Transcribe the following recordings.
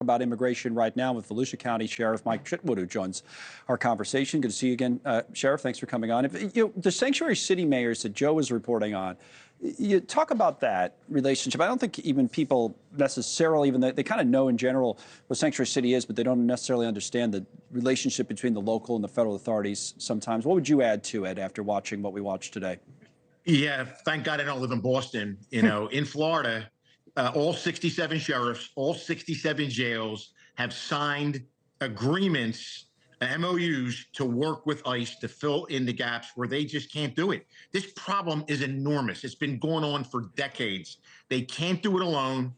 About immigration right now with Volusia County Sheriff Mike Chitwood, who joins our conversation. Good to see you again, Sheriff. Thanks for coming on. The sanctuary city mayors that Joe was reporting on, you talk about that relationship. I don't think even people necessarily, even they kind of know in general what sanctuary city is, but they don't necessarily understand the relationship between the local and the federal authorities sometimes. What would you add to it after watching what we watched today? Yeah, thank God I don't live in Boston. In Florida, all 67 sheriffs, all 67 jails have signed agreements, MOUs, to work with ICE to fill in the gaps where they just can't do it. This problem is enormous. It's been going on for decades. They can't do it alone.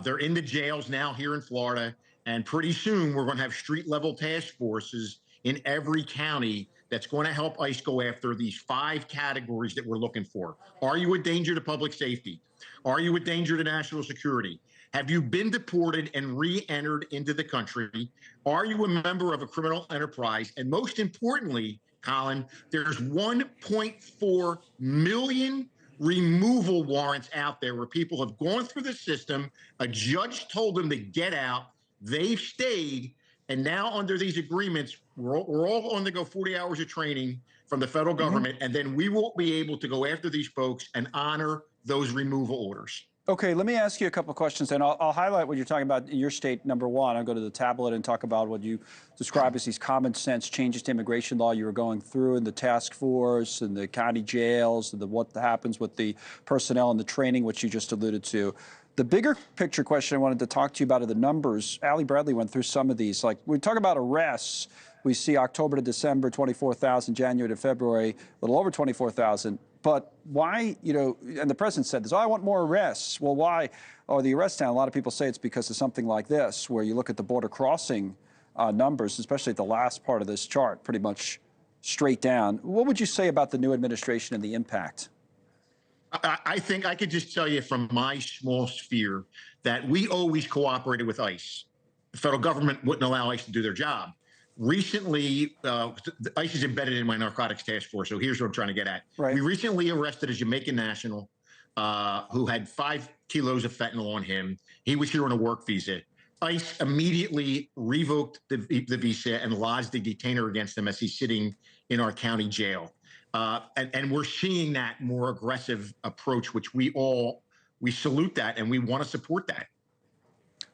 They're in the jails now here in Florida, and pretty soon we're going to have street-level task forces in every county that's going to help ICE go after these 5 categories that we're looking for. Are you a danger to public safety? Are you a danger to national security? Have you been deported and re-entered into the country? Are you a member of a criminal enterprise? And most importantly, Colin, there's 1.4 million removal warrants out there where people have gone through the system. A judge told them to get out. They've stayed. And now under these agreements, we're all going to go 40 hours of training from the federal government, and then we will be able to go after these folks and honor those removal orders. Okay, let me ask you a couple of questions, and I'll highlight what you're talking about in your state, number one. I'll go to the tablet and talk about what you describe as these common sense changes to immigration law you were going through in the task force and the county jails and what happens with the personnel and the training, which you just alluded to. The bigger picture question I wanted to talk to you about are the numbers. Allie Bradley went through some of these. Like, we talk about arrests. We see October to December, 24,000, January to February, a little over 24,000. But why, and the president said this, I want more arrests. Well, why are the arrests down? A lot of people say it's because of something like this, where you look at the border crossing numbers, especially at the last part of this chart, pretty much straight down. What would you say about the new administration and the impact? I think I could just tell you from my small sphere that we always cooperated with ICE. The federal government wouldn't allow ICE to do their job. Recently, ICE is embedded in my narcotics task force, so here's what I'm trying to get at. Right. We recently arrested a Jamaican national who had 5 kilos of fentanyl on him. He was here on a work visa. ICE immediately revoked the visa and lodged a detainer against him as he's sitting in our county jail. And we're seeing that more aggressive approach, which we salute that, and we want to support that.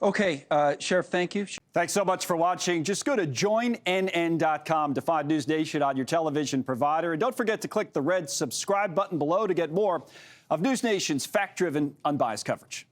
Okay, Sheriff, thank you. Thanks so much for watching. Just go to joinnn.com to find NewsNation on your television provider. And don't forget to click the red subscribe button below to get more of NewsNation's fact-driven, unbiased coverage.